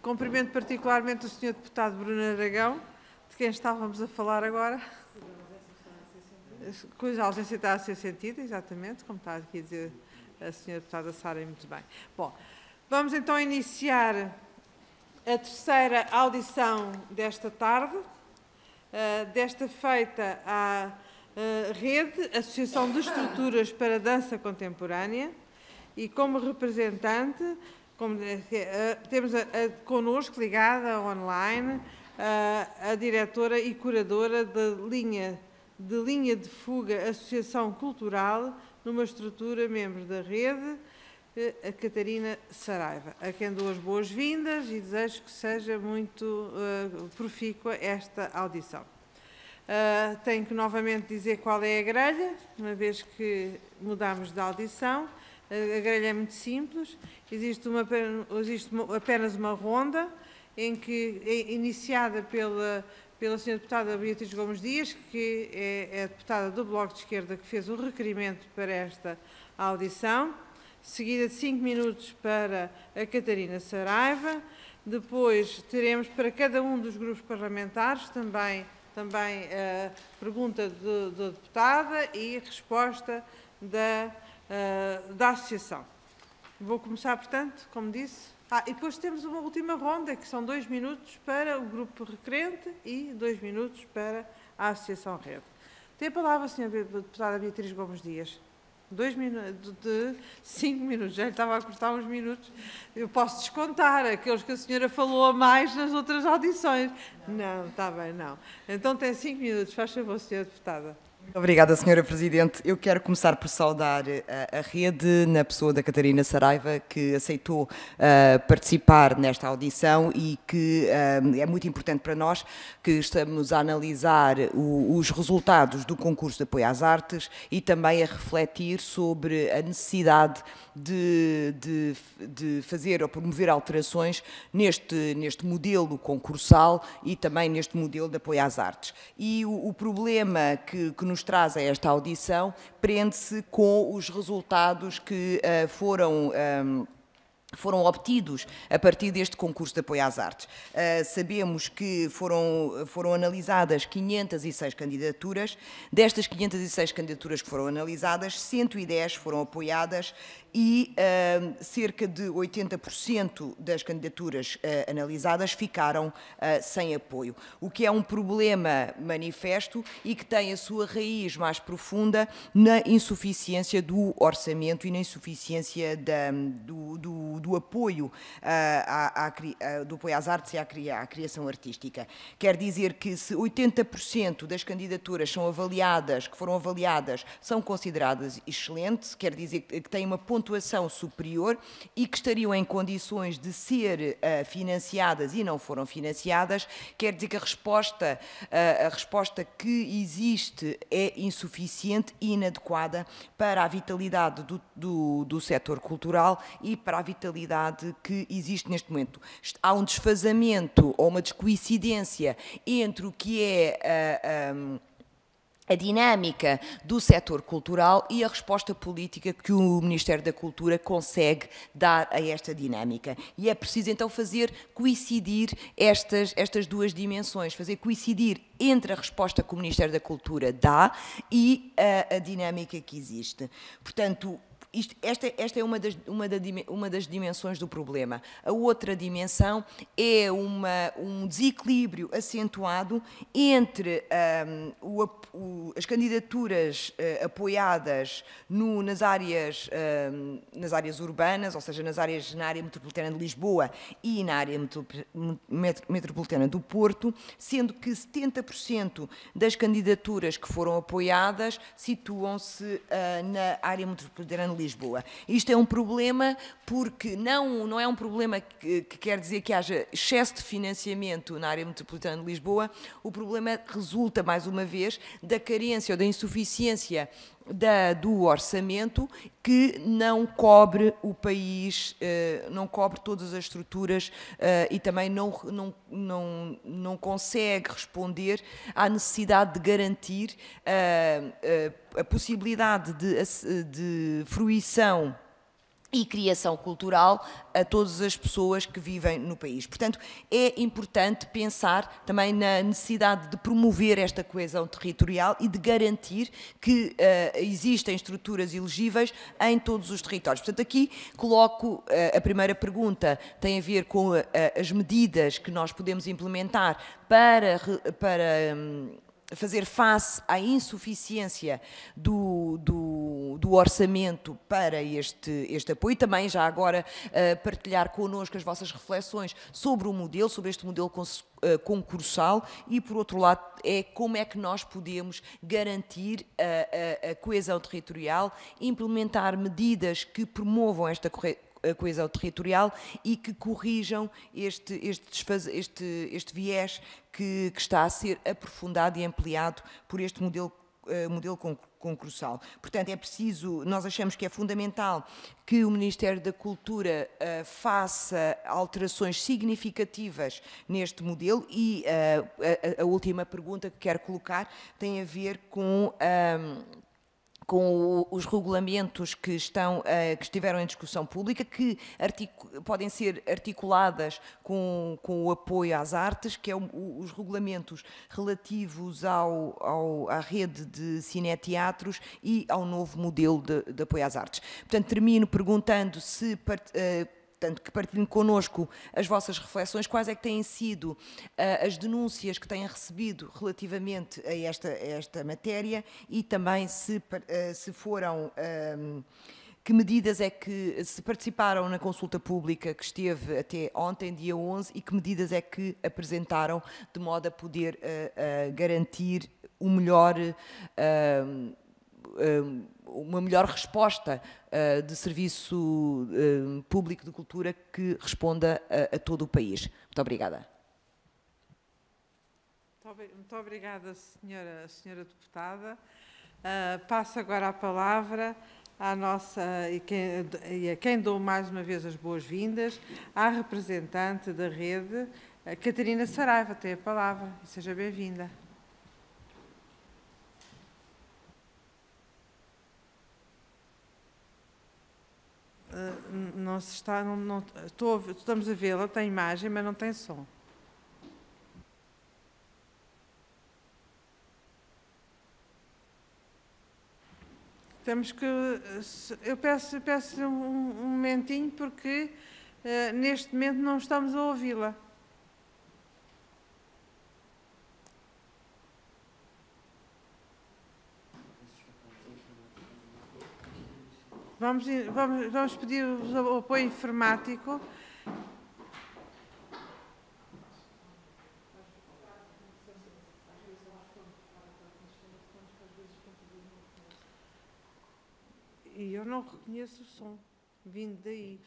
Cumprimento particularmente o Sr. Deputado Bruno Aragão, de quem estávamos a falar agora, cuja ausência está a ser sentida, exatamente, como está aqui a dizer a Sra. Deputada Sara, muito bem. Bom, vamos então iniciar a terceira audição desta tarde, desta feita à Rede, Associação de Estruturas para Dança Contemporânea, e como representante, temos connosco ligada online a diretora e curadora de linha de fuga Associação Cultural, numa estrutura membro da rede, a Catarina Saraiva, a quem dou as boas-vindas e desejo que seja muito profícua esta audição. Tenho que novamente dizer qual é a grelha, uma vez que mudamos de audição. A grelha é muito simples, existe apenas uma ronda, em que é iniciada pela Sra. Deputada Beatriz Gomes Dias, que é a deputada do Bloco de Esquerda que fez o requerimento para esta audição, seguida de 5 minutos para a Catarina Saraiva. Depois teremos para cada um dos grupos parlamentares também a pergunta da deputada e a resposta da associação. Vou começar, portanto, como disse. E depois temos uma última ronda, que são 2 minutos para o grupo requerente e 2 minutos para a Associação Rede. Tem a palavra a Sra. Deputada Beatriz Gomes Dias. 5 minutos, já lhe estava a cortar uns minutos. Eu posso descontar aqueles que a senhora falou a mais nas outras audições. Não, está bem, não. Então tem 5 minutos, faz favor, Sra. Deputada. Obrigada, Sra. Presidente. Eu quero começar por saudar a rede, na pessoa da Catarina Saraiva, que aceitou participar nesta audição e que é muito importante para nós, que estamos a analisar os resultados do concurso de apoio às artes e também a refletir sobre a necessidade de fazer ou promover alterações neste modelo concursal e também neste modelo de apoio às artes. E o problema que nos traz a esta audição prende-se com os resultados que foram obtidos a partir deste concurso de apoio às artes. Sabemos que foram analisadas 506 candidaturas. Destas 506 candidaturas que foram analisadas, 110 foram apoiadas e cerca de 80% das candidaturas analisadas ficaram sem apoio, o que é um problema manifesto e que tem a sua raiz mais profunda na insuficiência do orçamento e na insuficiência do apoio do apoio às artes e à criação artística. Quer dizer que se 80% das candidaturas que foram avaliadas são consideradas excelentes, quer dizer que têm uma pontuação superior e que estariam em condições de ser financiadas e não foram financiadas, quer dizer que a resposta que existe é insuficiente e inadequada para a vitalidade do setor cultural e para a vitalidade que existe neste momento. Há um desfazamento ou uma descoincidência entre o que é a dinâmica do setor cultural e a resposta política que o Ministério da Cultura consegue dar a esta dinâmica. E é preciso então fazer coincidir estas duas dimensões, fazer coincidir entre a resposta que o Ministério da Cultura dá e a dinâmica que existe. Portanto, esta é uma das dimensões do problema. A outra dimensão é um desequilíbrio acentuado entre as candidaturas apoiadas nas áreas urbanas, ou seja, na área metropolitana de Lisboa e na área metropolitana do Porto, sendo que 70% das candidaturas que foram apoiadas situam-se na área metropolitana de Lisboa. Isto é um problema porque não é um problema que quer dizer que haja excesso de financiamento na área metropolitana de Lisboa. O problema resulta, mais uma vez, da carência ou da insuficiência do orçamento, que não cobre o país, não cobre todas as estruturas e também não consegue responder à necessidade de garantir a possibilidade de fruição e criação cultural a todas as pessoas que vivem no país. Portanto, é importante pensar também na necessidade de promover esta coesão territorial e de garantir que existem estruturas elegíveis em todos os territórios. Portanto, aqui coloco a primeira pergunta, tem a ver com as medidas que nós podemos implementar para fazer face à insuficiência do orçamento para este apoio. Também, já agora, partilhar connosco as vossas reflexões sobre o modelo, sobre este modelo concursal e, por outro lado, como é que nós podemos garantir a coesão territorial, implementar medidas que promovam esta a coesão territorial e que corrijam este viés que está a ser aprofundado e ampliado por este modelo concursal. Portanto, é preciso, nós achamos que é fundamental que o Ministério da Cultura faça alterações significativas neste modelo e a última pergunta que quero colocar tem a ver com os regulamentos que estiveram em discussão pública, que podem ser articuladas com o apoio às artes, que é os regulamentos relativos à rede de cineteatros e ao novo modelo de apoio às artes. Portanto, termino perguntando se portanto, que partilhem connosco as vossas reflexões, quais é que têm sido as denúncias que têm recebido relativamente a esta matéria e também se foram... que medidas é que se participaram na consulta pública que esteve até ontem, dia 11, e que medidas é que apresentaram de modo a poder garantir uma melhor resposta de serviço público de cultura que responda a todo o país. Muito obrigada. Muito obrigada, senhora deputada. Passo agora a palavra à nossa, e a quem dou mais uma vez as boas-vindas, à representante da rede, a Catarina Saraiva. Tem a palavra. Seja bem-vinda. Não se está, estamos a vê-la, tem imagem, mas não tem som. Temos que, eu peço um momentinho, porque neste momento não estamos a ouvi-la. Vamos pedir o apoio informático. E eu não reconheço o som vindo daí.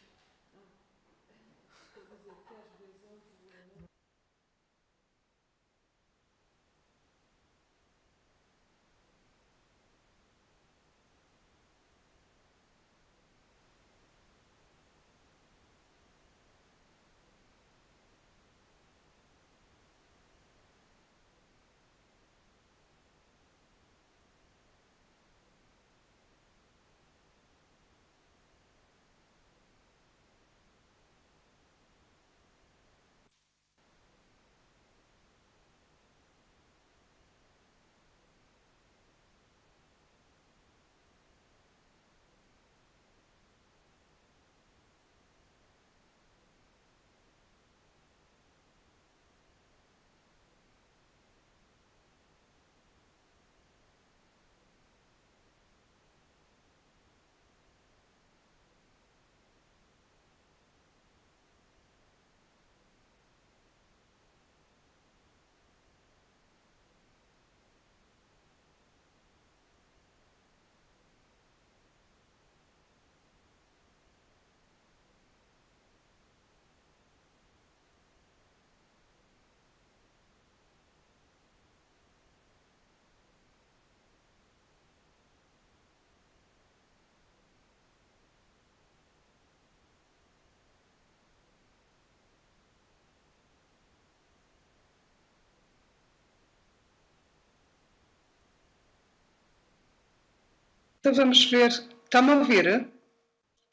Então vamos ver. Está-me a ouvir?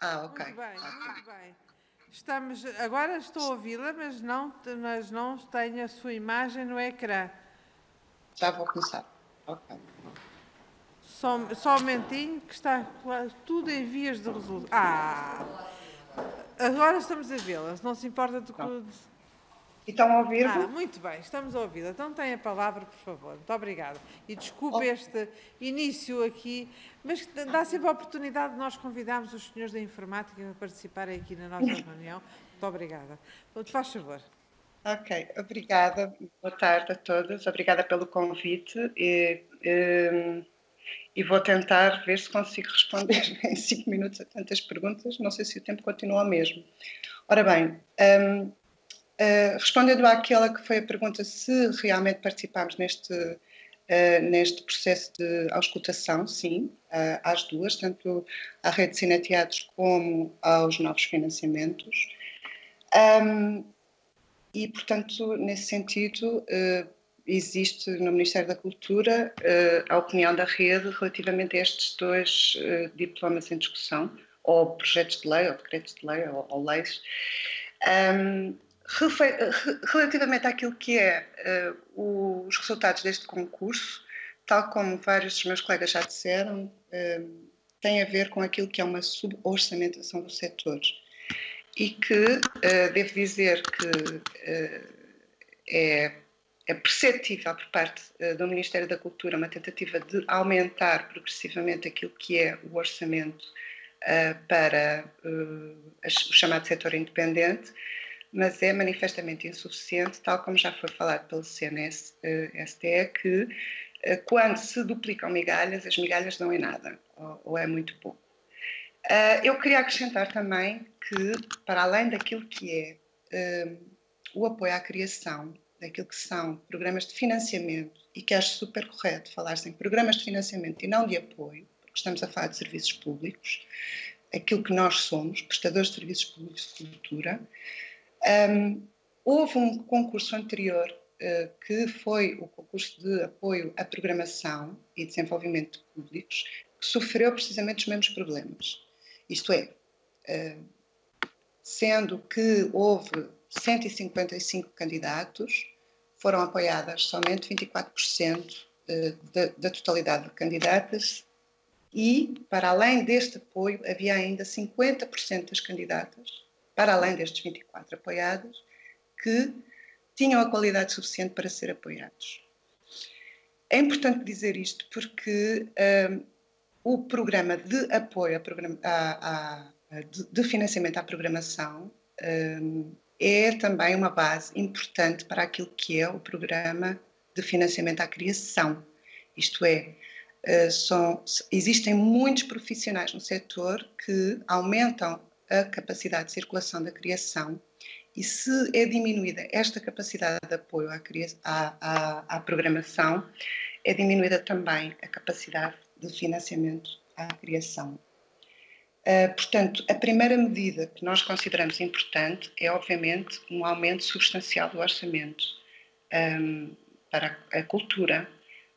Ok. Muito bem, muito bem. Agora estou a ouvi-la, mas não tenho a sua imagem no ecrã. Já vou começar. Ok. Só um momentinho que está tudo em vias de resultado. Agora estamos a vê-la, não se importa de... E estão a ouvir-me? Muito bem, estamos a ouvi-la. Então tem a palavra, por favor. Muito obrigada. E desculpe este início aqui, mas dá sempre a oportunidade de nós convidarmos os senhores da informática para participarem aqui na nossa reunião. Muito obrigada. Faz favor. Ok, obrigada. Boa tarde a todos. Obrigada pelo convite e vou tentar ver se consigo responder em 5 minutos a tantas perguntas. Não sei se o tempo continua o mesmo. Ora bem, respondendo àquela que foi a pergunta se realmente participámos neste processo de auscultação, sim, às duas, tanto à rede de cineteatros como aos novos financiamentos. E, portanto, nesse sentido, existe no Ministério da Cultura a opinião da rede relativamente a estes dois diplomas em discussão, ou projetos de lei, ou decretos de lei, ou leis. Relativamente àquilo que é os resultados deste concurso, tal como vários dos meus colegas já disseram, tem a ver com aquilo que é uma suborçamentação do setor. E que devo dizer que é perceptível por parte do Ministério da Cultura uma tentativa de aumentar progressivamente aquilo que é o orçamento para o chamado setor independente, mas é manifestamente insuficiente, tal como já foi falado pelo CNS-STE, que quando se duplicam migalhas, as migalhas não é nada, ou é muito pouco. Eu queria acrescentar também que, para além daquilo que é o apoio à criação, daquilo que são programas de financiamento, e que acho super correto falar-se em programas de financiamento e não de apoio, porque estamos a falar de serviços públicos, aquilo que nós somos, prestadores de serviços públicos de cultura. Houve um concurso anterior que foi o concurso de apoio à programação e desenvolvimento de públicos, que sofreu precisamente os mesmos problemas. Isto é, sendo que houve 155 candidatos, foram apoiadas somente 24% da totalidade de candidatas e, para além deste apoio, havia ainda 50% das candidatas, para além destes 24 apoiados, que tinham a qualidade suficiente para ser apoiados. É importante dizer isto porque o programa de apoio de financiamento à programação é também uma base importante para aquilo que é o programa de financiamento à criação. Isto é, existem muitos profissionais no setor que aumentam a capacidade de circulação da criação e se é diminuída esta capacidade de apoio à programação, é diminuída também a capacidade de financiamento à criação. Portanto, a primeira medida que nós consideramos importante é, obviamente, um aumento substancial do orçamento para a cultura,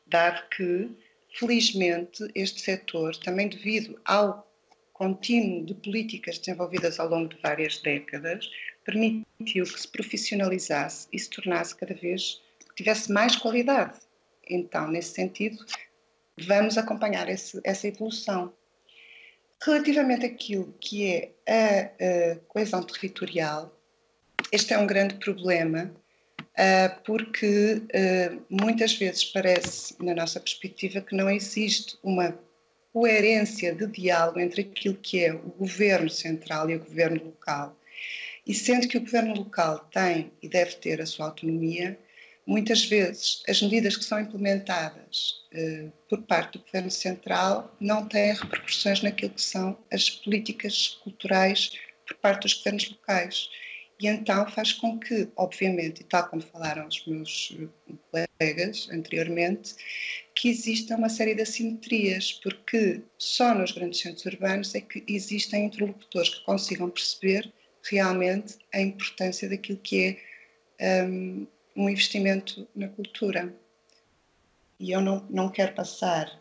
dado que, felizmente, este setor, também devido ao contínuo de políticas desenvolvidas ao longo de várias décadas, permitiu que se profissionalizasse e se tornasse cada vez, tivesse mais qualidade. Então, nesse sentido, vamos acompanhar essa evolução. Relativamente àquilo que é a coesão territorial, este é um grande problema porque muitas vezes parece, na nossa perspectiva, que não existe uma coerência de diálogo entre aquilo que é o governo central e o governo local. E sendo que o governo local tem e deve ter a sua autonomia, muitas vezes as medidas que são implementadas por parte do governo central não têm repercussões naquilo que são as políticas culturais por parte dos governos locais. E então faz com que, obviamente, e tal como falaram os meus colegas anteriormente, que exista uma série de assimetrias, porque só nos grandes centros urbanos é que existem interlocutores que consigam perceber realmente a importância daquilo que é um investimento na cultura. E eu não quero passar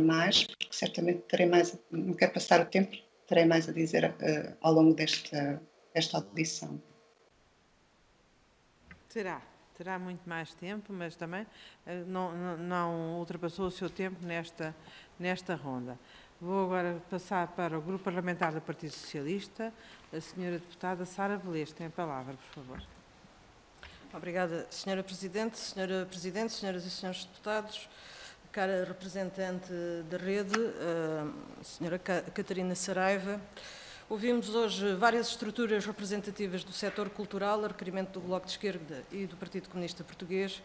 mais, porque certamente terei mais, não quero passar o tempo terei mais a dizer ao longo desta audição. Terá muito mais tempo, mas também não ultrapassou o seu tempo nesta ronda. Vou agora passar para o Grupo Parlamentar do Partido Socialista. A senhora deputada Sara Velez tem a palavra, por favor. Obrigada, senhora Presidente, senhoras e senhores deputados, cara representante da rede, senhora Catarina Saraiva. Ouvimos hoje várias estruturas representativas do setor cultural, a requerimento do Bloco de Esquerda e do Partido Comunista Português,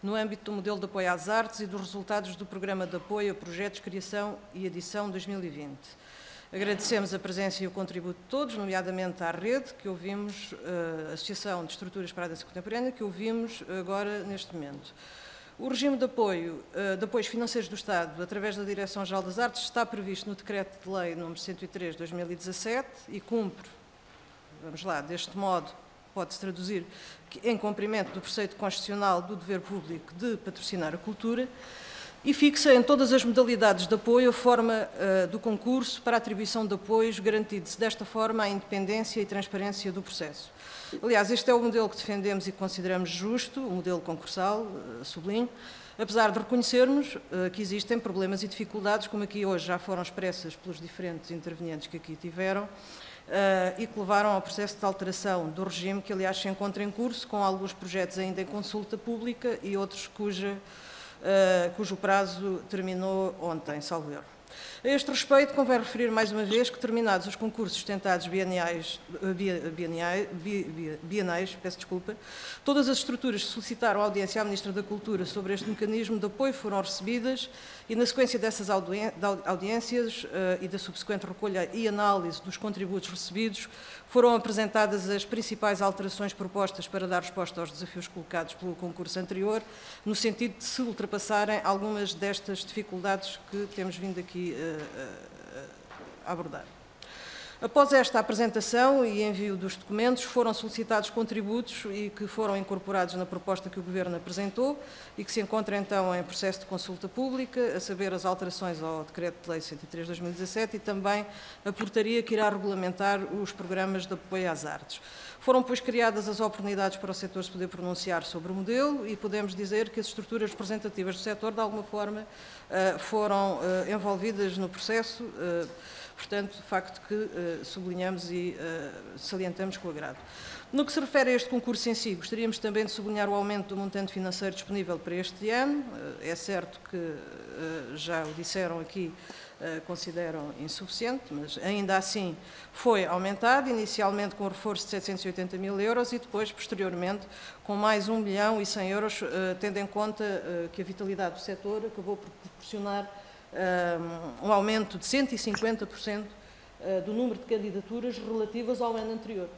no âmbito do modelo de apoio às artes e dos resultados do Programa de Apoio a Projetos, Criação e Edição 2020. Agradecemos a presença e o contributo de todos, nomeadamente à rede, que ouvimos, a Associação de Estruturas para a Dança Contemporânea, que ouvimos agora neste momento. O regime de apoios financeiros do Estado, através da Direção-Geral das Artes, está previsto no Decreto de Lei nº 103 de 2017 e cumpre, vamos lá, deste modo, pode-se traduzir em cumprimento do preceito constitucional do dever público de patrocinar a cultura e fixa em todas as modalidades de apoio a forma do concurso para a atribuição de apoios, garantindo-se desta forma a independência e transparência do processo. Aliás, este é o modelo que defendemos e que consideramos justo, o modelo concursal, sublinho, apesar de reconhecermos que existem problemas e dificuldades, como aqui hoje já foram expressas pelos diferentes intervenientes que aqui tiveram, e que levaram ao processo de alteração do regime, que aliás se encontra em curso, com alguns projetos ainda em consulta pública e outros cujo prazo terminou ontem, salvo erro. A este respeito, convém referir mais uma vez que, terminados os concursos tentados bienais, todas as estruturas que solicitaram audiência à Ministra da Cultura sobre este mecanismo de apoio foram recebidas e, na sequência dessas audiências e da subsequente recolha e análise dos contributos recebidos, foram apresentadas as principais alterações propostas para dar resposta aos desafios colocados pelo concurso anterior, no sentido de se ultrapassarem algumas destas dificuldades que temos vindo aqui a abordar. Após esta apresentação e envio dos documentos, foram solicitados contributos e que foram incorporados na proposta que o Governo apresentou e que se encontra então em processo de consulta pública, a saber as alterações ao Decreto de Lei 103 de 2017 e também a portaria que irá regulamentar os programas de apoio às artes. Foram, pois, criadas as oportunidades para o setor se poder pronunciar sobre o modelo e podemos dizer que as estruturas representativas do setor, de alguma forma, foram envolvidas no processo. Portanto, de facto que sublinhamos e salientamos com agrado. No que se refere a este concurso em si, gostaríamos também de sublinhar o aumento do montante financeiro disponível para este ano. É certo que, já o disseram aqui, consideram insuficiente, mas ainda assim foi aumentado, inicialmente com um reforço de 780 mil euros e depois, posteriormente, com mais 1 milhão e 100 euros, tendo em conta que a vitalidade do setor acabou por proporcionar um aumento de 150% do número de candidaturas relativas ao ano anterior.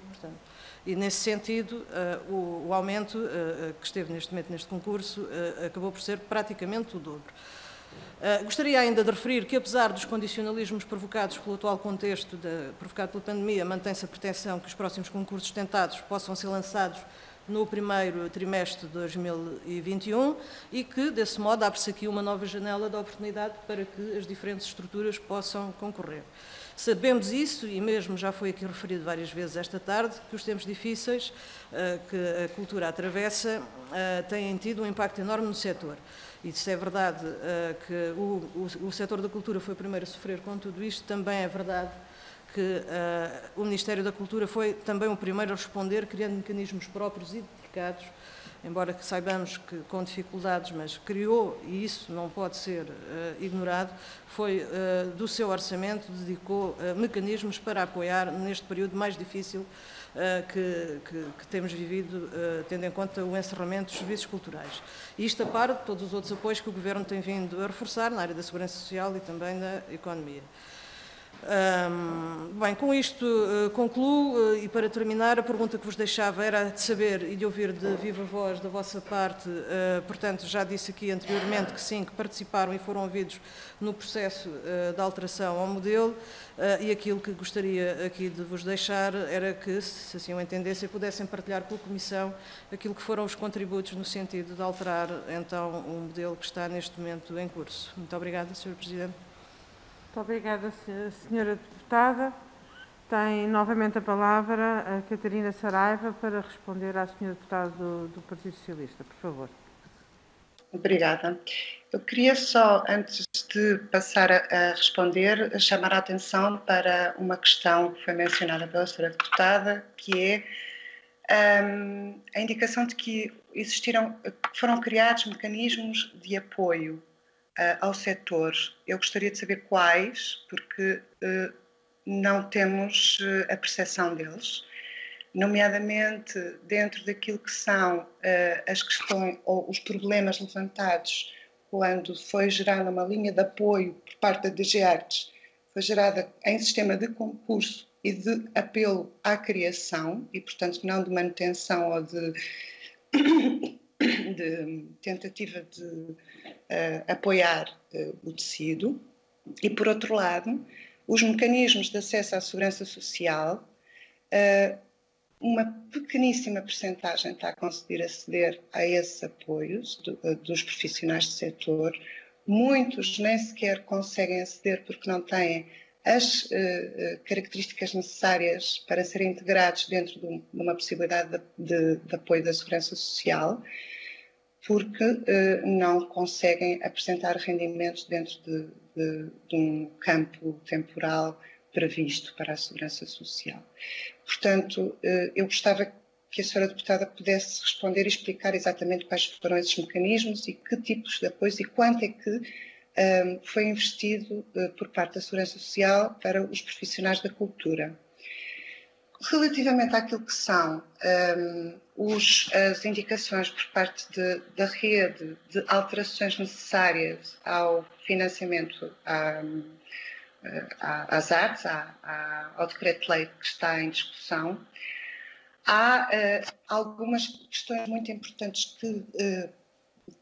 Portanto, e, nesse sentido, o aumento que esteve neste momento neste concurso acabou por ser praticamente o dobro. Gostaria ainda de referir que, apesar dos condicionalismos provocados pelo atual contexto provocado pela pandemia, mantém-se a pretensão que os próximos concursos tentados possam ser lançados no primeiro trimestre de 2021 e que, desse modo, abre-se aqui uma nova janela de oportunidade para que as diferentes estruturas possam concorrer. Sabemos isso, e mesmo já foi aqui referido várias vezes esta tarde, que os tempos difíceis que a cultura atravessa têm tido um impacto enorme no setor. E se é verdade que o setor da cultura foi o primeiro a sofrer com tudo isto, também é verdade que o Ministério da Cultura foi também o primeiro a responder, criando mecanismos próprios e dedicados, embora que saibamos que com dificuldades, mas criou, e isso não pode ser ignorado, foi do seu orçamento, dedicou mecanismos para apoiar neste período mais difícil que temos vivido, tendo em conta o encerramento dos serviços culturais. E isto a par de todos os outros apoios que o Governo tem vindo a reforçar na área da segurança social e também da economia. Bem, com isto concluo e, para terminar, a pergunta que vos deixava era de saber e de ouvir de viva voz da vossa parte, portanto, já disse aqui anteriormente que sim, que participaram e foram ouvidos no processo de alteração ao modelo, e aquilo que gostaria aqui de vos deixar era que, se assim o entendessem, pudessem partilhar com a Comissão aquilo que foram os contributos no sentido de alterar, então, o modelo que está neste momento em curso. Muito obrigada, Sr. Presidente. Muito obrigada, senhora deputada. Tem novamente a palavra a Catarina Saraiva para responder à senhora deputada do Partido Socialista. Por favor. Obrigada. Eu queria só, antes de passar a responder, chamar a atenção para uma questão que foi mencionada pela senhora deputada, que é a indicação de que foram criados mecanismos de apoio ao setor. Eu gostaria de saber quais, porque não temos a percepção deles, nomeadamente dentro daquilo que são as questões ou os problemas levantados quando foi gerada uma linha de apoio por parte da DG Artes, foi gerada em sistema de concurso e de apelo à criação e, portanto, não de manutenção ou de tentativa de apoiar o tecido. E, por outro lado, os mecanismos de acesso à segurança social, uma pequeníssima percentagem está a conseguir aceder a esses apoios dos profissionais do setor. Muitos nem sequer conseguem aceder porque não têm as características necessárias para serem integrados dentro de uma possibilidade de apoio da segurança social, porque não conseguem apresentar rendimentos dentro de um campo temporal previsto para a segurança social. Portanto, eu gostava que a senhora deputada pudesse responder e explicar exatamente quais foram esses mecanismos e que tipos de apoios e quanto é que foi investido por parte da Segurança Social para os profissionais da cultura. Relativamente àquilo que são as indicações por parte da rede de alterações necessárias ao financiamento às artes, ao decreto-lei que está em discussão, há algumas questões muito importantes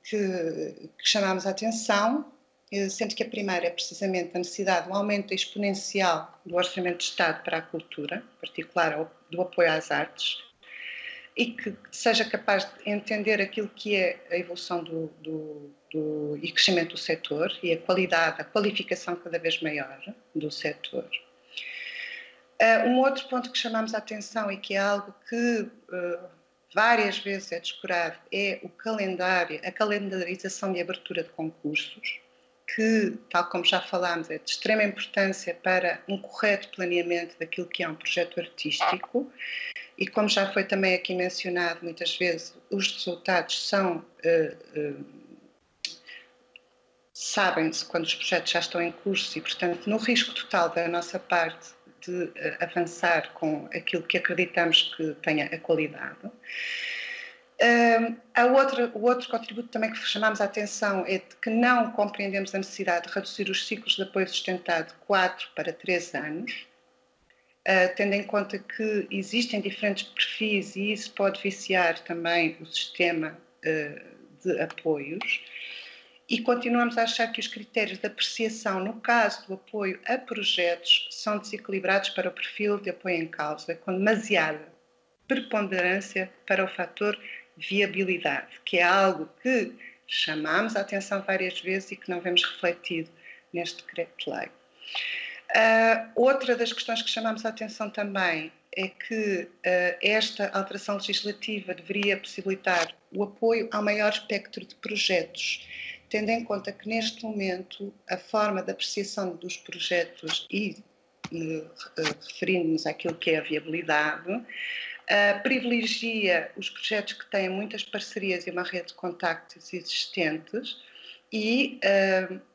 que chamamos a atenção, sendo que a primeira é precisamente a necessidade do aumento exponencial do Orçamento de Estado para a cultura, em particular do apoio às artes, e que seja capaz de entender aquilo que é a evolução e crescimento do setor e a qualificação cada vez maior do setor. Um outro ponto que chamamos a atenção e que é algo que várias vezes é descurado é a calendarização de abertura de concursos, que, tal como já falámos, é de extrema importância para um correto planeamento daquilo que é um projeto artístico e, como já foi também aqui mencionado muitas vezes, os resultados sabem-se quando os projetos já estão em curso e, portanto, no risco total da nossa parte de avançar com aquilo que acreditamos que tenha a qualidade. O outro contributo também que chamamos a atenção é de que não compreendemos a necessidade de reduzir os ciclos de apoio sustentado de 4 para 3 anos, tendo em conta que existem diferentes perfis e isso pode viciar também o sistema de apoios. E continuamos a achar que os critérios de apreciação, no caso do apoio a projetos, são desequilibrados para o perfil de apoio em causa, com demasiada preponderância para o fator viabilidade, que é algo que chamamos a atenção várias vezes e que não vemos refletido neste decreto-lei. Outra das questões que chamamos a atenção também é que esta alteração legislativa deveria possibilitar o apoio ao maior espectro de projetos, tendo em conta que neste momento a forma de apreciação dos projetos e referindo-nos àquilo que é a viabilidade, privilegia os projetos que têm muitas parcerias e uma rede de contactos existentes e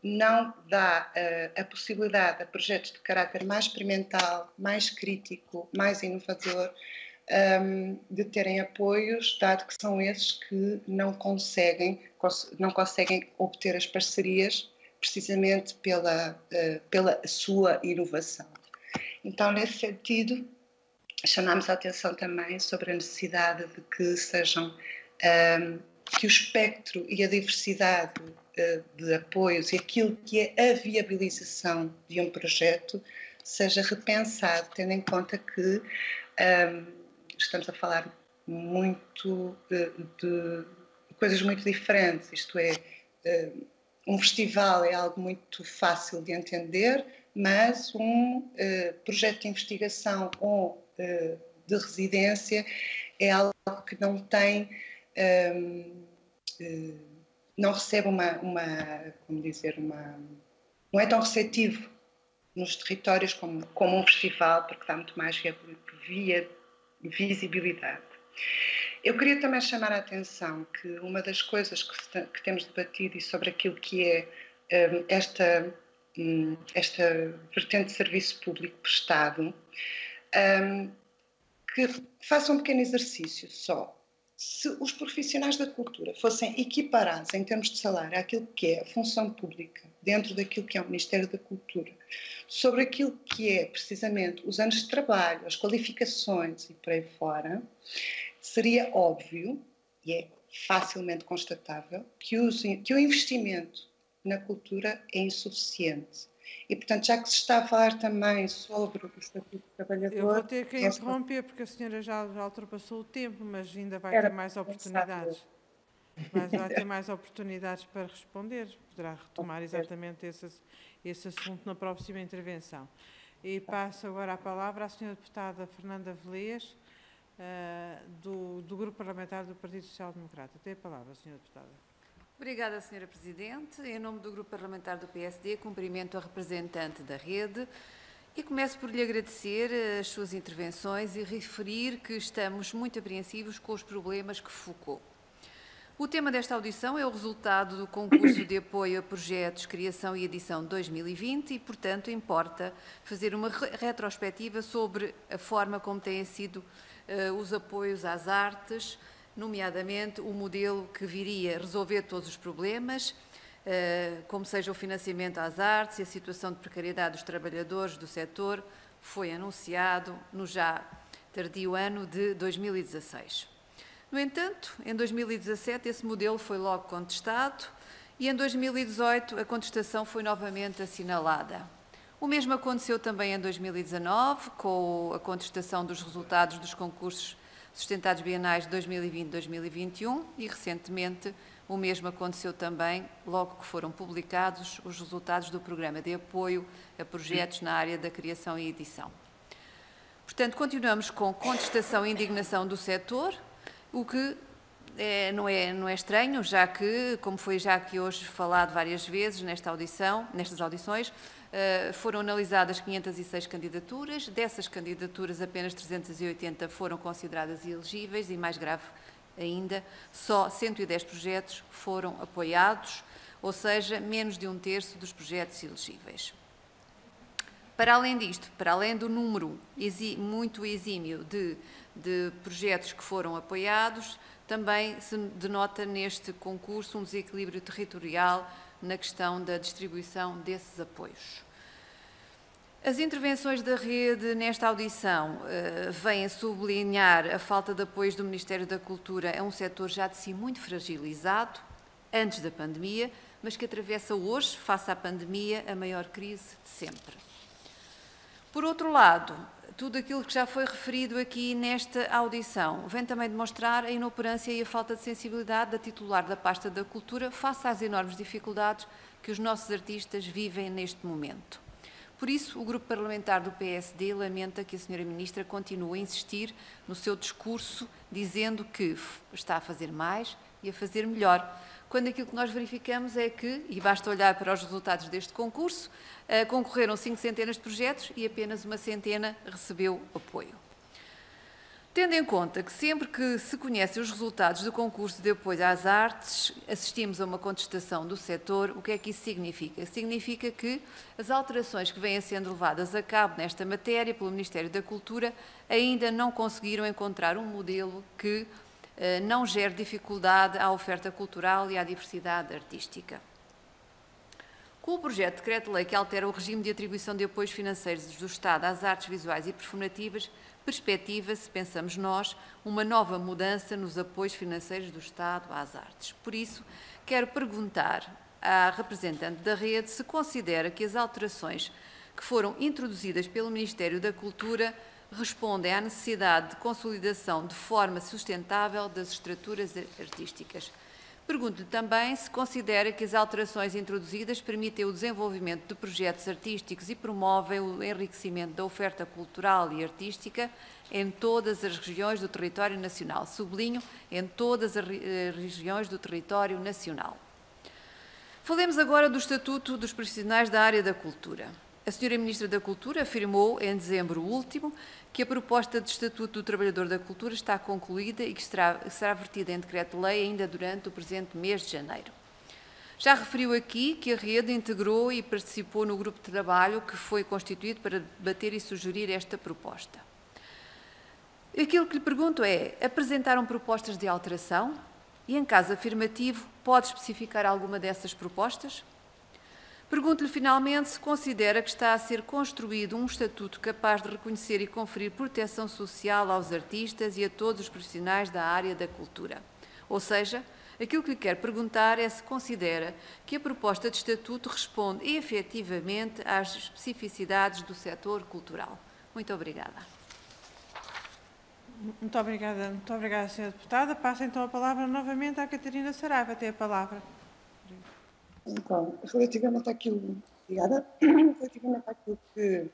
não dá a possibilidade a projetos de caráter mais experimental, mais crítico, mais inovador, de terem apoios, dado que são esses que não conseguem obter as parcerias precisamente pela sua inovação. Então, nesse sentido, chamamos a atenção também sobre a necessidade de que que o espectro e a diversidade de apoios e aquilo que é a viabilização de um projeto seja repensado, tendo em conta que estamos a falar muito de coisas muito diferentes, isto é, um festival é algo muito fácil de entender, mas um projeto de investigação ou de residência é algo que não tem, não recebe não é tão receptivo nos territórios como um festival, porque dá muito mais visibilidade. Eu queria também chamar a atenção que uma das coisas que temos debatido e sobre aquilo que é esta vertente de serviço público prestado, que faça um pequeno exercício só. Se os profissionais da cultura fossem equiparados em termos de salário àquilo que é a função pública dentro daquilo que é o Ministério da Cultura, sobre aquilo que é precisamente os anos de trabalho, as qualificações e por aí fora, seria óbvio, e é facilmente constatável, que o investimento na cultura é insuficiente. E, portanto, já que se está a falar também sobre o Estatuto do Trabalhador... Eu vou ter que interromper, porque a senhora já ultrapassou o tempo, mas ainda vai ter mais oportunidades. Mas vai ter mais oportunidades para responder. Poderá retomar exatamente esse assunto na próxima intervenção. E passo agora a palavra à senhora deputada Fernanda Velez, do Grupo Parlamentar do Partido Social Democrata. Tem a palavra, senhora deputada. Obrigada, Sra. Presidente. Em nome do Grupo Parlamentar do PSD, cumprimento a representante da rede e começo por lhe agradecer as suas intervenções e referir que estamos muito apreensivos com os problemas que focou. O tema desta audição é o resultado do concurso de apoio a projetos, criação e edição de 2020 e, portanto, importa fazer uma retrospectiva sobre a forma como têm sido os apoios às artes, nomeadamente o modelo que viria resolver todos os problemas, como seja o financiamento às artes e a situação de precariedade dos trabalhadores do setor, foi anunciado no já tardio ano de 2016. No entanto, em 2017 esse modelo foi logo contestado e em 2018 a contestação foi novamente assinalada. O mesmo aconteceu também em 2019, com a contestação dos resultados dos concursos sustentados bienais de 2020 e 2021 e, recentemente, o mesmo aconteceu também logo que foram publicados os resultados do Programa de Apoio a Projetos na área da criação e edição. Portanto, continuamos com contestação e indignação do setor, o que não é estranho, já que, como foi já aqui hoje falado várias vezes nestas audições, foram analisadas 506 candidaturas, dessas candidaturas apenas 380 foram consideradas elegíveis e, mais grave ainda, só 110 projetos foram apoiados, ou seja, menos de 1/3 dos projetos elegíveis. Para além disto, para além do número muito exímio de projetos que foram apoiados, também se denota neste concurso um desequilíbrio territorial na questão da distribuição desses apoios. As intervenções da rede nesta audição vêm a sublinhar a falta de apoios do Ministério da Cultura a um setor já de si muito fragilizado, antes da pandemia, mas que atravessa hoje, face à pandemia, a maior crise de sempre. Por outro lado, tudo aquilo que já foi referido aqui nesta audição vem também demonstrar a inoperância e a falta de sensibilidade da titular da pasta da cultura face às enormes dificuldades que os nossos artistas vivem neste momento. Por isso, o Grupo Parlamentar do PSD lamenta que a Sra. Ministra continue a insistir no seu discurso, dizendo que está a fazer mais e a fazer melhor, quando aquilo que nós verificamos é que, e basta olhar para os resultados deste concurso, concorreram 5 centenas de projetos e apenas 1 centena recebeu apoio. Tendo em conta que sempre que se conhecem os resultados do concurso de apoio às artes, assistimos a uma contestação do setor, o que é que isso significa? Significa que as alterações que vêm sendo levadas a cabo nesta matéria pelo Ministério da Cultura ainda não conseguiram encontrar um modelo que não gere dificuldade à oferta cultural e à diversidade artística. Com o projeto de decreto-lei que altera o regime de atribuição de apoios financeiros do Estado às artes visuais e performativas, perspectiva-se, pensamos nós, uma nova mudança nos apoios financeiros do Estado às artes. Por isso, quero perguntar à representante da rede se considera que as alterações que foram introduzidas pelo Ministério da Cultura respondem à necessidade de consolidação de forma sustentável das estruturas artísticas. Pergunto-lhe também se considera que as alterações introduzidas permitem o desenvolvimento de projetos artísticos e promovem o enriquecimento da oferta cultural e artística em todas as regiões do território nacional. Sublinho, em todas as regiões do território nacional. Falemos agora do Estatuto dos Profissionais da Área da Cultura. A Sra. Ministra da Cultura afirmou, em dezembro último, que a proposta de Estatuto do Trabalhador da Cultura está concluída e que será vertida em decreto-lei ainda durante o presente mês de janeiro. Já referiu aqui que a rede integrou e participou no grupo de trabalho que foi constituído para debater e sugerir esta proposta. Aquilo que lhe pergunto é, apresentaram propostas de alteração? E, em caso afirmativo, pode especificar alguma dessas propostas? Pergunto-lhe, finalmente, se considera que está a ser construído um estatuto capaz de reconhecer e conferir proteção social aos artistas e a todos os profissionais da área da cultura. Ou seja, aquilo que lhe quero perguntar é se considera que a proposta de estatuto responde efetivamente às especificidades do setor cultural. Muito obrigada. Muito obrigada, Sra. Deputada. Passo então a palavra novamente à Catarina Saraiva. Tem a palavra. Então, relativamente àquilo que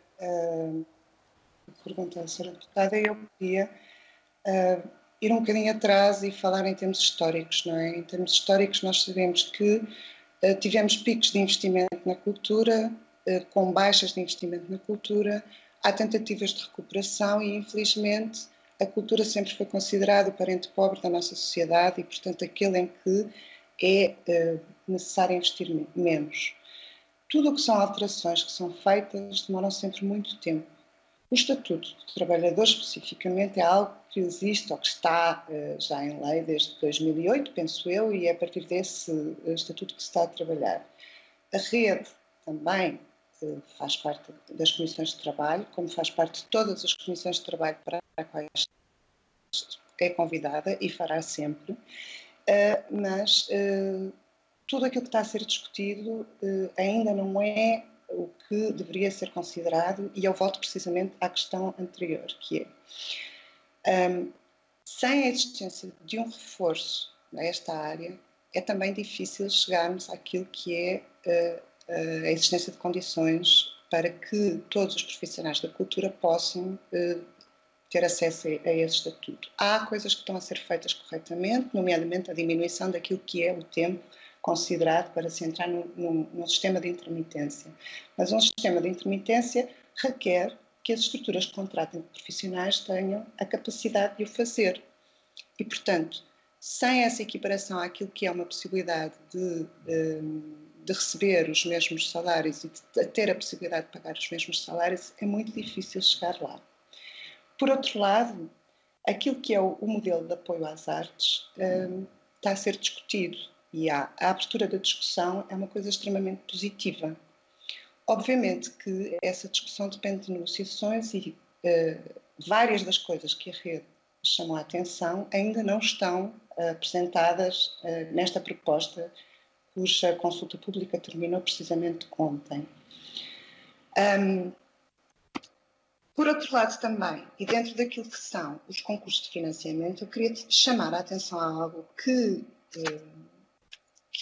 perguntou a Sra. Deputada, eu queria ir um bocadinho atrás e falar em termos históricos, não é? Em termos históricos, nós sabemos que tivemos picos de investimento na cultura, com baixas de investimento na cultura, há tentativas de recuperação e, infelizmente, a cultura sempre foi considerada o parente pobre da nossa sociedade e, portanto, aquele em que é necessário investir menos. Tudo o que são alterações que são feitas demoram sempre muito tempo. O Estatuto do Trabalhador, especificamente, é algo que existe ou que está já em lei desde 2008, penso eu, e é a partir desse Estatuto que se está a trabalhar. A rede também faz parte das comissões de trabalho, como faz parte de todas as comissões de trabalho para as quais é convidada e fará sempre, mas tudo aquilo que está a ser discutido ainda não é o que deveria ser considerado, e eu volto precisamente à questão anterior, que é, sem a existência de um reforço nesta área, é também difícil chegarmos àquilo que é a existência de condições para que todos os profissionais da cultura possam ter acesso a esse estatuto. Há coisas que estão a ser feitas corretamente, nomeadamente a diminuição daquilo que é o tempo considerado para se entrar num sistema de intermitência. Mas um sistema de intermitência requer que as estruturas que contratem profissionais tenham a capacidade de o fazer. E, portanto, sem essa equiparação àquilo que é uma possibilidade de receber os mesmos salários e de ter a possibilidade de pagar os mesmos salários, é muito difícil chegar lá. Por outro lado, aquilo que é o modelo de apoio às artes está a ser discutido e a abertura da discussão é uma coisa extremamente positiva. Obviamente que essa discussão depende de negociações e várias das coisas que a rede chamou a atenção ainda não estão apresentadas nesta proposta, cuja consulta pública terminou precisamente ontem. Por outro lado também, e dentro daquilo que são os concursos de financiamento, eu queria chamar a atenção a algo que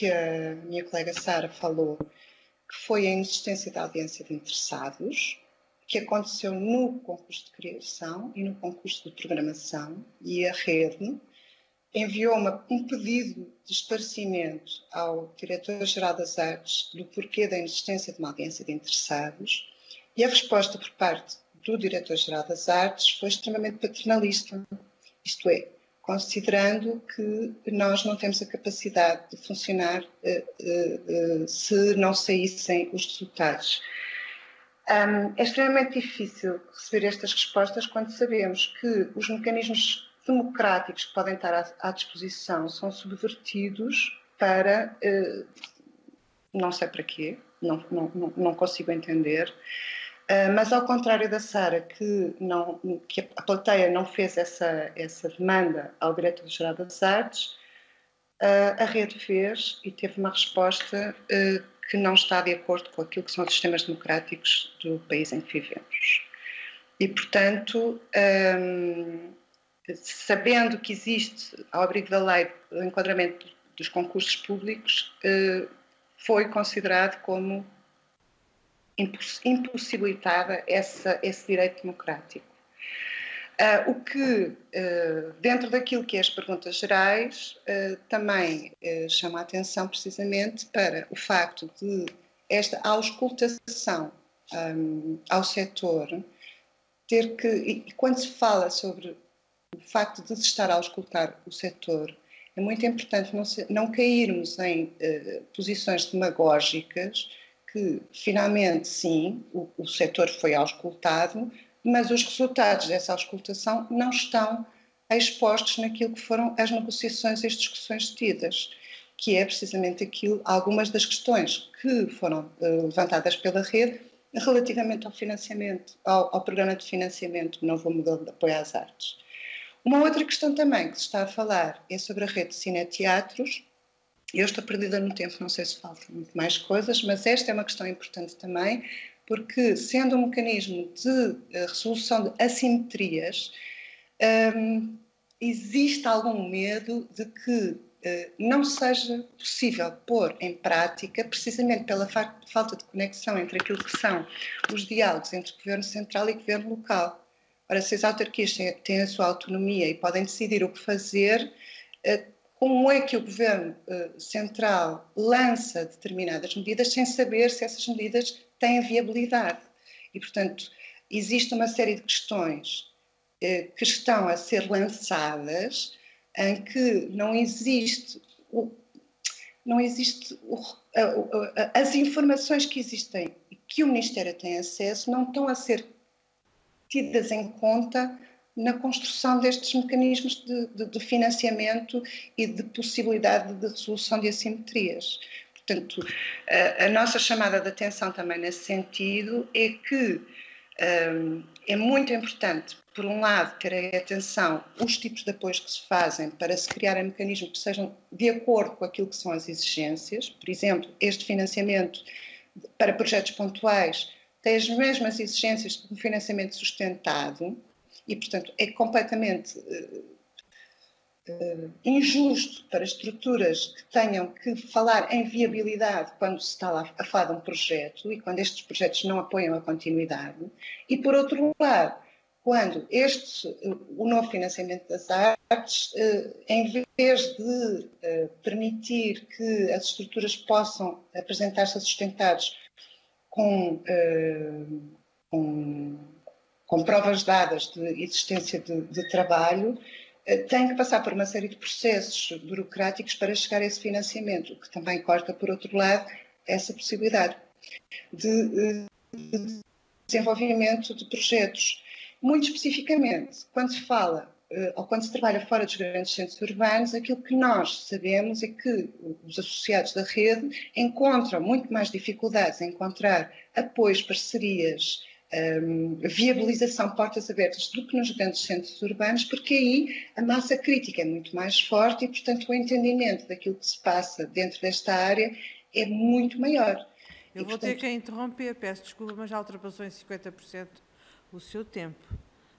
a minha colega Sara falou, que foi a inexistência da audiência de interessados, que aconteceu no concurso de criação e no concurso de programação, e a rede enviou um pedido de esclarecimento ao Diretor-Geral das Artes do porquê da inexistência de uma audiência de interessados, e a resposta por parte do Diretor-Geral das Artes foi extremamente paternalista, isto é, considerando que nós não temos a capacidade de funcionar se não saíssem os resultados. É extremamente difícil receber estas respostas quando sabemos que os mecanismos democráticos que podem estar à disposição são subvertidos para, não sei para quê, não consigo entender. Mas, ao contrário da Sara, que a plateia não fez essa demanda ao Diretor-Geral das Artes, a rede fez e teve uma resposta que não está de acordo com aquilo que são os sistemas democráticos do país em que vivemos. E, portanto, sabendo que existe, ao abrigo da lei, o enquadramento dos concursos públicos foi considerado como impossibilitada esse direito democrático. O que, dentro daquilo que é as perguntas gerais, também chama a atenção precisamente para o facto de esta auscultação ao setor ter que, e quando se fala sobre o facto de se estar a auscultar o setor, é muito importante não cairmos em posições demagógicas que, finalmente, sim, o setor foi auscultado, mas os resultados dessa auscultação não estão expostos naquilo que foram as negociações e as discussões tidas, que é precisamente algumas das questões que foram levantadas pela rede relativamente ao financiamento, ao programa de financiamento do novo modelo de apoio às artes. Uma outra questão também que se está a falar é sobre a rede de cineteatros. Eu estou perdida no tempo, não sei se faltam muito mais coisas, mas esta é uma questão importante também, porque, sendo um mecanismo de resolução de assimetrias, existe algum medo de que não seja possível pôr em prática, precisamente pela falta de conexão entre aquilo que são os diálogos entre o Governo Central e o Governo Local. Ora, se as autarquias têm a sua autonomia e podem decidir o que fazer, como é que o Governo Central lança determinadas medidas sem saber se essas medidas têm viabilidade? E, portanto, existe uma série de questões que estão a ser lançadas em que não existe as informações que existem e que o Ministério tem acesso não estão a ser tidas em conta na construção destes mecanismos de financiamento e de possibilidade de resolução de assimetrias. Portanto, a nossa chamada de atenção também nesse sentido é que é muito importante, por um lado, ter atenção os tipos de apoios que se fazem para se criarem mecanismos que sejam de acordo com aquilo que são as exigências. Por exemplo, este financiamento para projetos pontuais tem as mesmas exigências que um financiamento sustentado e, portanto, é completamente injusto para estruturas que tenham que falar em viabilidade quando se está a falar de um projeto e quando estes projetos não apoiam a continuidade. E, por outro lado, quando o novo financiamento das artes, em vez de permitir que as estruturas possam apresentar-se a sustentados com provas dadas de existência de trabalho, tem que passar por uma série de processos burocráticos para chegar a esse financiamento, o que também corta, por outro lado, essa possibilidade de desenvolvimento de projetos. Muito especificamente, quando se fala ou quando se trabalha fora dos grandes centros urbanos, aquilo que nós sabemos é que os associados da rede encontram muito mais dificuldades em encontrar apoios, parcerias, viabilização, portas abertas do que nos grandes centros urbanos, porque aí a massa crítica é muito mais forte e, portanto, o entendimento daquilo que se passa dentro desta área é muito maior. Eu vou ter que interromper, peço desculpa, mas já ultrapassou em 50% o seu tempo.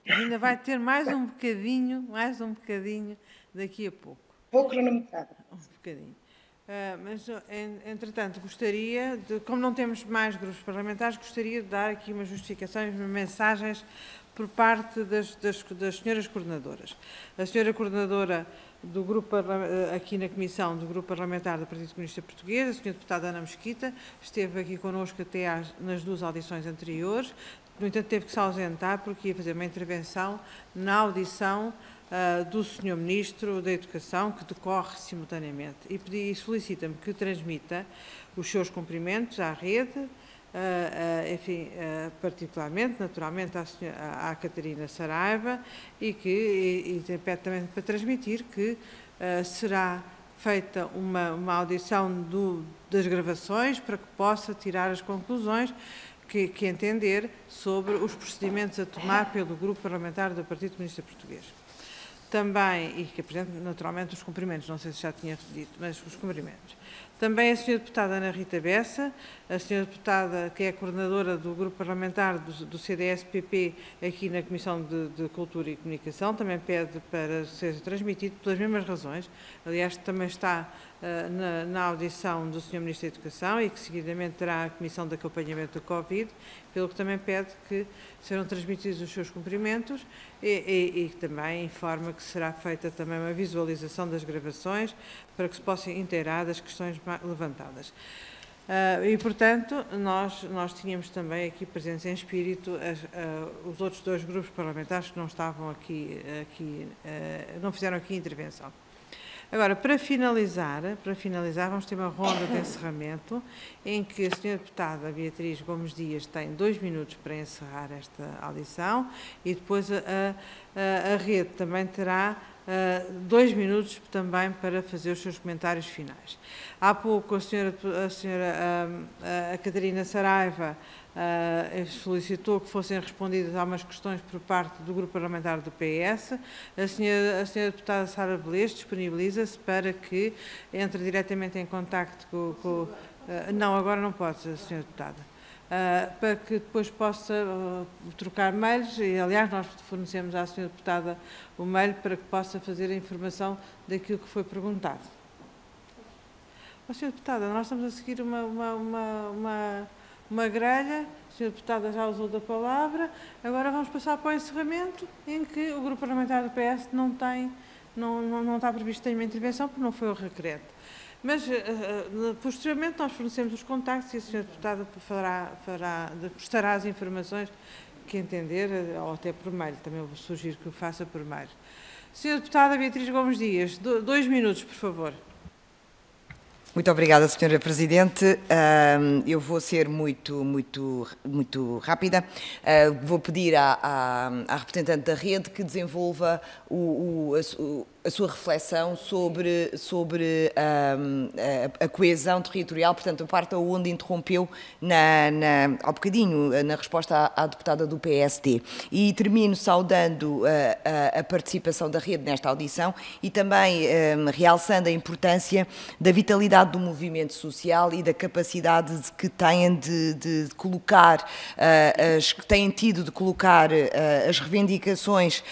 Ainda vai ter mais um bocadinho daqui a pouco. Vou cronometrar. Um bocadinho. Mas, entretanto, gostaria de, como não temos mais grupos parlamentares, gostaria de dar aqui umas justificações, umas mensagens por parte das senhoras coordenadoras. A senhora coordenadora do grupo, aqui na Comissão do Grupo Parlamentar do Partido Comunista Português, a senhora deputada Ana Mesquita, esteve aqui connosco até nas duas audições anteriores. No entanto, teve que se ausentar porque ia fazer uma intervenção na audição do Sr. Ministro da Educação, que decorre simultaneamente, e solicita-me que transmita os seus cumprimentos à rede, enfim, particularmente, naturalmente, à Catarina Saraiva, e pede também para transmitir que será feita uma audição das gravações para que possa tirar as conclusões que entender sobre os procedimentos a tomar pelo Grupo Parlamentar do Partido Comunista Português. Também, e que apresente naturalmente os cumprimentos, não sei se já tinha dito, mas os cumprimentos. Também a Sra. Deputada Ana Rita Bessa, a Sra. Deputada que é coordenadora do Grupo Parlamentar do CDS-PP aqui na Comissão de Cultura e Comunicação, também pede para ser transmitido pelas mesmas razões. Aliás, também está na audição do Sr. Ministro da Educação e que seguidamente terá a Comissão de Acompanhamento do Covid, pelo que também pede que serão transmitidos os seus cumprimentos e também informa que será feita também uma visualização das gravações para que se possa inteirar das questões levantadas. E, portanto, nós tínhamos também aqui presentes em espírito os outros dois grupos parlamentares que não estavam aqui não fizeram aqui intervenção. Agora, para finalizar, vamos ter uma ronda de encerramento em que a Sra. Deputada Beatriz Gomes Dias tem 2 minutos para encerrar esta audição e depois a rede também terá 2 minutos também para fazer os seus comentários finais. Há pouco a Catarina Saraiva solicitou que fossem respondidas algumas questões por parte do Grupo Parlamentar do PS. A senhora Deputada Sara Velez disponibiliza-se para que entre diretamente em contacto com não, agora não pode, senhora Deputada. Para que depois possa trocar mails e, aliás, nós fornecemos à senhora Deputada o mail para que possa fazer a informação daquilo que foi perguntado. Senhora Deputada, nós estamos a seguir uma grelha, a senhora Deputada já usou da palavra, agora vamos passar para o encerramento, em que o Grupo Parlamentar do PS não está previsto nenhuma intervenção, porque não foi o requerente. Mas, posteriormente, nós fornecemos os contactos e a senhora Deputada prestará as informações que entender, ou até por mail, também eu sugiro que o faça por mail. Senhora Deputada Beatriz Gomes Dias, 2 minutos, por favor. Muito obrigada, Sra. Presidente. Eu vou ser muito rápida. Vou pedir à representante da rede que desenvolva a sua reflexão sobre a coesão territorial, portanto, a parte onde interrompeu ao bocadinho, na resposta à deputada do PSD. E termino saudando a participação da rede nesta audição e também realçando a importância da vitalidade do movimento social e da capacidade que têm de colocar, que têm tido de colocar as reivindicações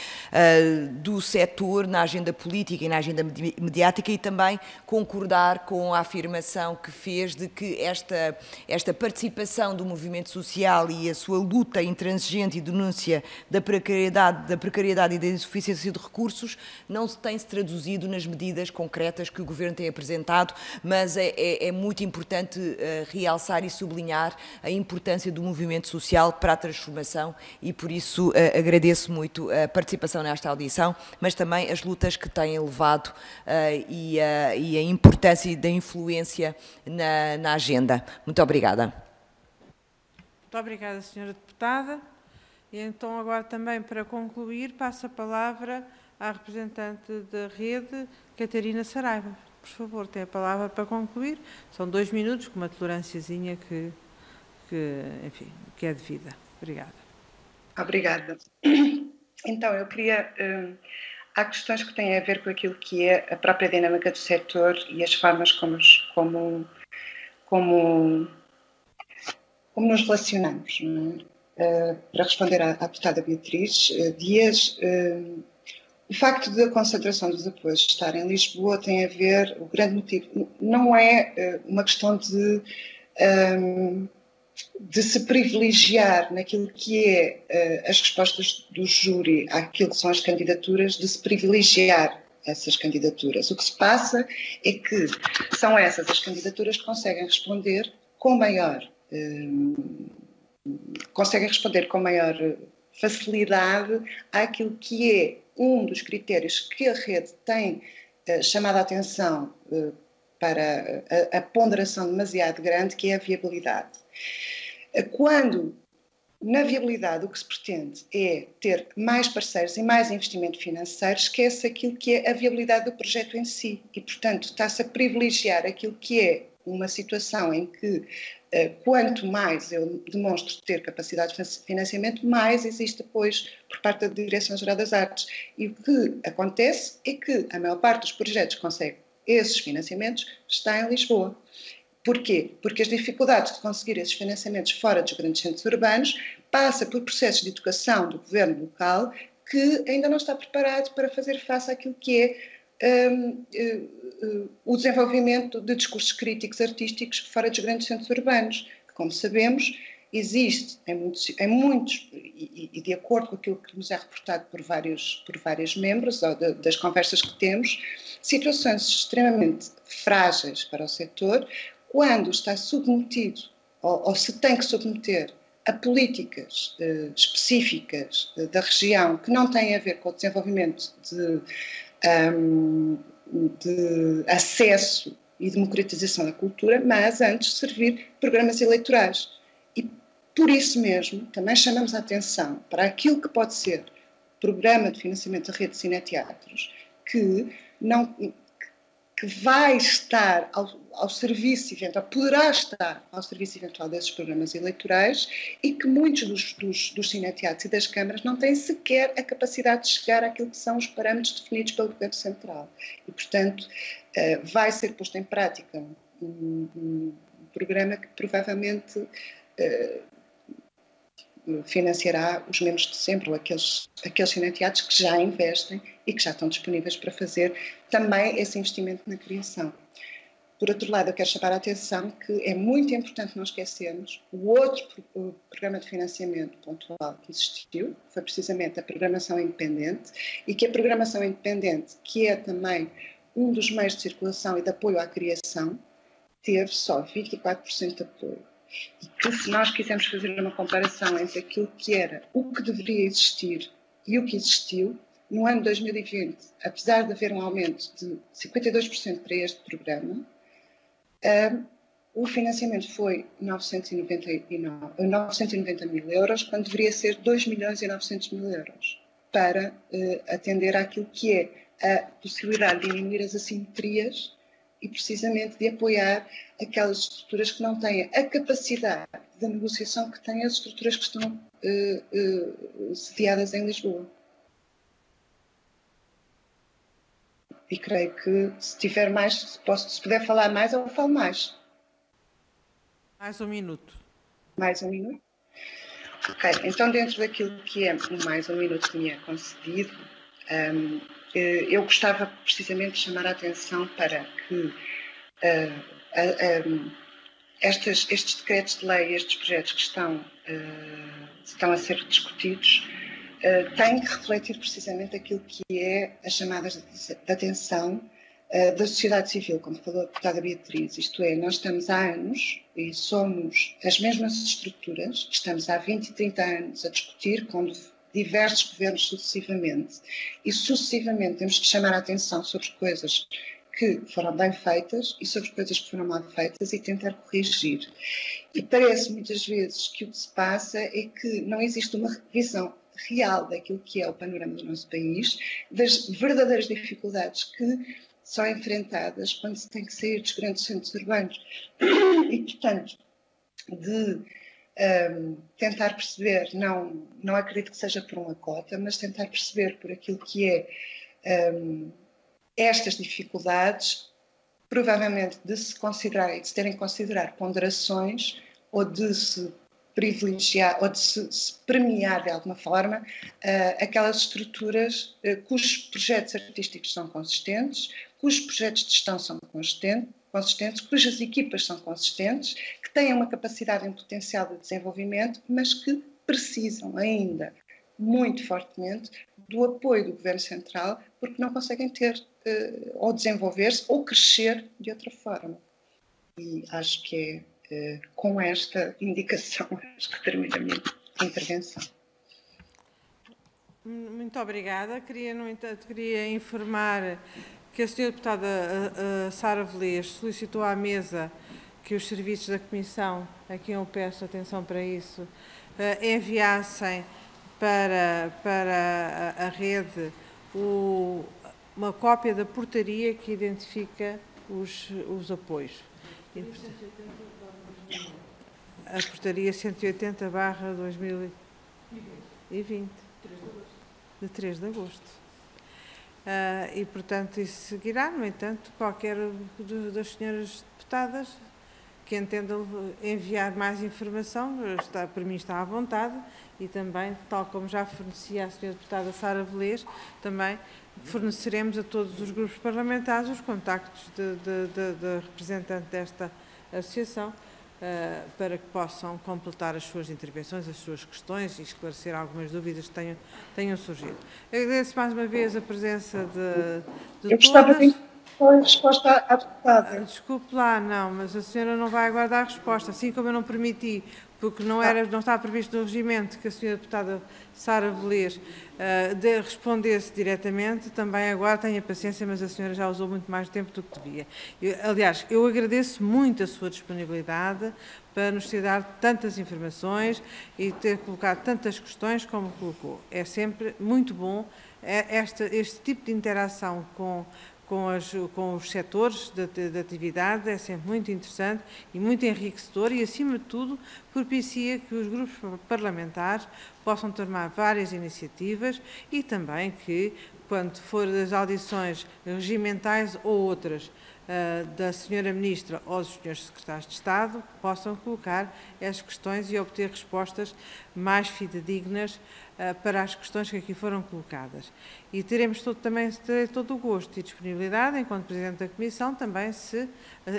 do setor na agenda política e na agenda mediática e também concordar com a afirmação que fez de que esta participação do movimento social e a sua luta intransigente e denúncia da precariedade e da insuficiência de recursos não se tem traduzido nas medidas concretas que o Governo tem apresentado, mas é muito importante realçar e sublinhar a importância do movimento social para a transformação e por isso agradeço muito a participação nesta audição, mas também as lutas que têm levado e a importância da influência na agenda. Muito obrigada. Muito obrigada, senhora Deputada. E então agora também para concluir passo a palavra à representante da rede, Catarina Saraiva. Por favor, tem a palavra para concluir. São 2 minutos, com uma tolerânciazinha que é devida. Obrigada. Obrigada. Então, eu queria... há questões que têm a ver com aquilo que é a própria dinâmica do setor e as formas como nos relacionamos. Não é? Para responder à deputada Beatriz Dias, o facto da concentração dos apoios estar em Lisboa tem a ver, o grande motivo, não é uma questão de se privilegiar naquilo que é as respostas do júri àquilo que são as candidaturas, de se privilegiar essas candidaturas. O que se passa é que são essas as candidaturas que conseguem responder com maior facilidade àquilo que é um dos critérios que a rede tem chamado a atenção para a ponderação demasiado grande, que é a viabilidade. Quando, na viabilidade, o que se pretende é ter mais parceiros e mais investimento financeiro, esquece aquilo que é a viabilidade do projeto em si e, portanto, está-se a privilegiar aquilo que é uma situação em que quanto mais eu demonstro ter capacidade de financiamento, mais existe depois por parte da Direção-Geral das Artes. E o que acontece é que a maior parte dos projetos consegue esses financiamentos está em Lisboa. Porquê? Porque as dificuldades de conseguir esses financiamentos fora dos grandes centros urbanos passa por processos de educação do governo local que ainda não está preparado para fazer face àquilo que é o desenvolvimento de discursos críticos artísticos fora dos grandes centros urbanos, que, como sabemos, existe em muitos e de acordo com aquilo que nos é reportado por vários membros, ou das conversas que temos, situações extremamente frágeis para o setor, quando está submetido, ou se tem que submeter, a políticas específicas da região que não têm a ver com o desenvolvimento de acesso e democratização da cultura, mas antes servir programas eleitorais. E por isso mesmo também chamamos a atenção para aquilo que pode ser programa de financiamento da rede de cineteatros, que vai estar ao serviço eventual, poderá estar ao serviço eventual desses programas eleitorais, e que muitos dos cineteatros e das câmaras não têm sequer a capacidade de chegar àquilo que são os parâmetros definidos pelo Governo Central. E, portanto, vai ser posto em prática um programa que provavelmente financiará os mesmos de sempre, ou aqueles cineteatros que já investem e que já estão disponíveis para fazer também esse investimento na criação. Por outro lado, eu quero chamar a atenção que é muito importante não esquecermos o outro programa de financiamento pontual que existiu, foi precisamente a programação independente, e que a programação independente, que é também um dos meios de circulação e de apoio à criação, teve só 24% de apoio. E que, se nós quisermos fazer uma comparação entre aquilo que era o que deveria existir e o que existiu, no ano 2020, apesar de haver um aumento de 52% para este programa, o financiamento foi 990 mil euros, quando deveria ser 2.900.000 euros, para atender àquilo que é a possibilidade de diminuir as assimetrias e precisamente de apoiar aquelas estruturas que não têm a capacidade de negociação que têm as estruturas que estão sediadas em Lisboa. E creio que, se tiver mais, se puder falar mais, eu falo mais. Mais um minuto. Mais um minuto? Ok, então dentro daquilo que é mais um minuto que me é concedido, eu gostava precisamente de chamar a atenção para que estes decretos de lei, estes projetos que estão a ser discutidos, têm que refletir precisamente aquilo que é as chamadas de atenção da sociedade civil, como falou a deputada Beatriz. Isto é, nós estamos há anos e somos as mesmas estruturas, estamos há 20 e 30 anos a discutir com diversos governos sucessivamente, e sucessivamente temos que chamar a atenção sobre coisas que foram bem feitas e sobre coisas que foram mal feitas e tentar corrigir. E parece muitas vezes que o que se passa é que não existe uma visão real daquilo que é o panorama do nosso país, das verdadeiras dificuldades que são enfrentadas quando se tem que sair dos grandes centros urbanos. E, portanto, de tentar perceber, não acredito que seja por uma cota, mas tentar perceber por aquilo que é estas dificuldades, provavelmente de se considerar e de se terem que considerar ponderações, ou de se privilegiar, ou de se premiar de alguma forma aquelas estruturas cujos projetos artísticos são consistentes, cujos projetos de gestão são consistentes, cujas equipas são consistentes, que têm uma capacidade e um potencial de desenvolvimento, mas que precisam ainda muito fortemente do apoio do Governo Central, porque não conseguem ter ou desenvolver-se ou crescer de outra forma. E acho que é com esta indicação que termino a minha intervenção. Muito obrigada. No entanto, queria informar que a senhora deputada Sara Velez solicitou à mesa que os serviços da Comissão, a quem eu peço atenção para isso, enviassem para a rede uma cópia da portaria que identifica os apoios. A portaria 180/2020, de 3 de agosto. e, portanto, isso seguirá. No entanto, qualquer das senhoras deputadas que entendam enviar mais informação, para mim está à vontade, e também, tal como já fornecia a senhora deputada Sara Velez, também forneceremos a todos os grupos parlamentares os contactos da representante desta associação, para que possam completar as suas intervenções, as suas questões e esclarecer algumas dúvidas que tenham surgido. Agradeço mais uma vez a presença de Eu gostava todas. de resposta à deputada. Desculpe lá, não, mas a senhora não vai aguardar a resposta, assim como eu não permiti, porque não estava previsto no regimento que a senhora deputada Sara Velez respondesse diretamente, também agora tenha paciência, mas a senhora já usou muito mais tempo do que devia. Aliás, eu agradeço muito a sua disponibilidade para nos ter dado tantas informações e ter colocado tantas questões como colocou. É sempre muito bom este tipo de interação com os setores de atividade, é sempre muito interessante e muito enriquecedor e, acima de tudo, propicia que os grupos parlamentares possam tomar várias iniciativas e também que, quando for das audições regimentais ou outras da senhora Ministra ou dos senhores Secretários de Estado, possam colocar as questões e obter respostas mais fidedignas para as questões que aqui foram colocadas. E terei todo o gosto e disponibilidade, enquanto Presidente da Comissão, também se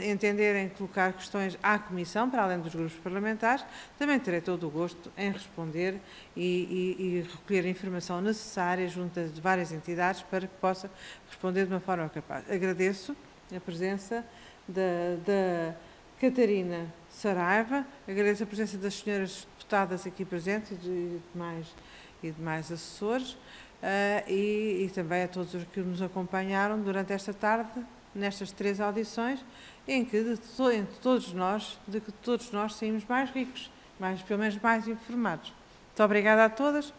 entenderem colocar questões à Comissão, para além dos grupos parlamentares, também terei todo o gosto em responder e recolher a informação necessária junto de várias entidades para que possa responder de uma forma capaz. Agradeço a presença da Catarina Saraiva, agradeço a presença das senhoras deputadas aqui presentes e demais assessores, e também a todos os que nos acompanharam durante esta tarde, nestas 3 audições, em que de que todos nós saímos mais ricos, pelo menos mais informados. Muito obrigada a todas.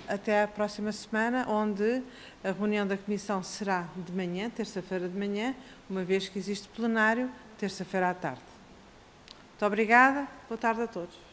Até à próxima semana, onde a reunião da Comissão será de manhã, terça-feira de manhã, uma vez que existe plenário, terça-feira à tarde. Muito obrigada. Boa tarde a todos.